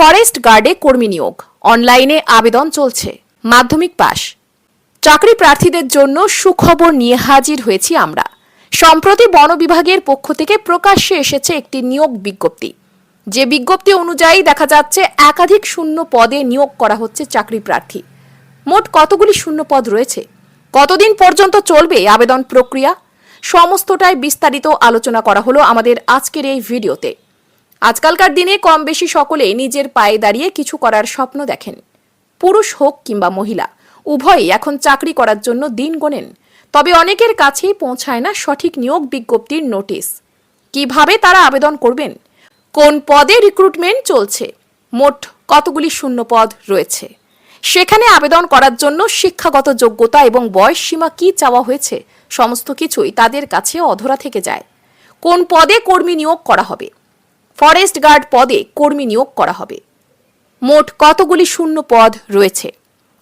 Forest গার্ডে কর্মী নিয়োগ অনলাইনে আবেদন চলছে। মাধ্যমিক পাস চাকরি প্রার্থীদের জন্য সুখবর নিয়ে হাজির হয়েছি আমরা। সম্প্রতি বন বিভাগের পক্ষ থেকে প্রকাশ্যে এসেছে একটি নিয়োগ বিজ্ঞপ্তি। যে বিজ্ঞপ্তি অনুযায়ী দেখা যাচ্ছে একাধিক শূন্য পদে নিয়োগ করা হচ্ছে চাকরি প্রার্থী। মোট কতগুলি শূন্য পদ রয়েছে, কতদিন পর্যন্ত চলবে আবেদন প্রক্রিয়া, সমস্তটাই বিস্তারিত আলোচনা করা হলো আমাদের আজকের এই ভিডিওতে। আজকালকার দিনে কম বেশি সকলে নিজের পায়ে দাঁড়িয়ে কিছু করার স্বপ্ন দেখেন। পুরুষ হোক কিংবা মহিলা, উভয়ই এখন চাকরি করার জন্য দিন গোনেন। তবে অনেকের কাছেই পৌঁছায় না সঠিক নিয়োগ বিজ্ঞপ্তির নোটিশ। কিভাবে তারা আবেদন করবেন, কোন পদে রিক্রুটমেন্ট চলছে, মোট কতগুলি শূন্য পদ রয়েছে, সেখানে আবেদন করার জন্য শিক্ষাগত যোগ্যতা এবং বয়স সীমা কি চাওয়া হয়েছে, সমস্ত কিছুই তাদের কাছে অধরা থেকে যায়। কোন পদে কর্মী নিয়োগ করা হবে, ফরেস্ট গার্ড পদে কর্মী নিয়োগ করা হবে। মোট কতগুলি শূন্য পদ রয়েছে,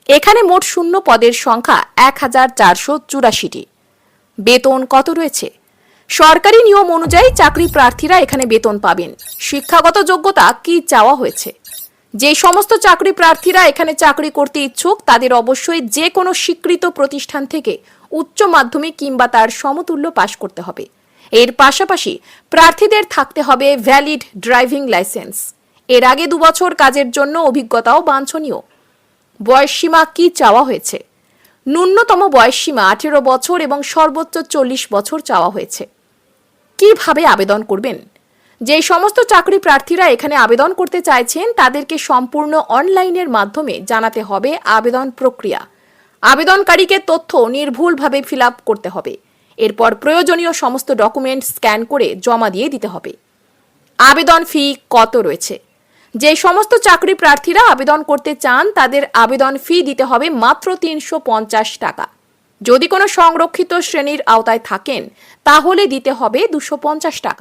এখানে মোট শূন্য পদের সংখ্যা 1484টি। বেতন কত রয়েছে, সরকারি নিয়ম অনুযায়ী চাকরি প্রার্থীরা এখানে বেতন পাবেন। শিক্ষাগত যোগ্যতা কি চাওয়া হয়েছে, যে সমস্ত চাকরি প্রার্থীরা এখানে চাকরি করতে ইচ্ছুক তাদের অবশ্যই যে কোনো স্বীকৃত প্রতিষ্ঠান থেকে উচ্চ মাধ্যমিক কিংবা তার সমতুল্য পাশ করতে হবে। এর পাশাপাশি প্রার্থীদের থাকতে হবে ভ্যালিড ড্রাইভিং লাইসেন্স। এর আগে 2 বছর কাজের জন্য অভিজ্ঞতাও বাঞ্ছনীয়। বয়সসীমা কি চাওয়া হয়েছে, ন্যূনতম বয়সসীমা 18 বছর এবং সর্বোচ্চ 40 বছর চাওয়া হয়েছে। কিভাবে আবেদন করবেন, যে সমস্ত চাকরি প্রার্থীরা এখানে আবেদন করতে চাইছেন তাদেরকে সম্পূর্ণ অনলাইনের মাধ্যমে জানাতে হবে আবেদন প্রক্রিয়া। আবেদনকারীকে তথ্য নির্ভুলভাবে ফিল আপ করতে হবে। এরপর প্রয়োজনীয় সমস্ত ডকুমেন্ট স্ক্যান করে জমা দিয়ে দিতে হবে। আবেদন ফি কত রয়েছে, যে সমস্ত চাকরি প্রার্থীরা আবেদন করতে চান তাদের আবেদন ফি দিতে হবে মাত্র 350 টাকা। যদি কোনো সংরক্ষিত শ্রেণীর আওতায় থাকেন তাহলে দিতে হবে 250 টাকা।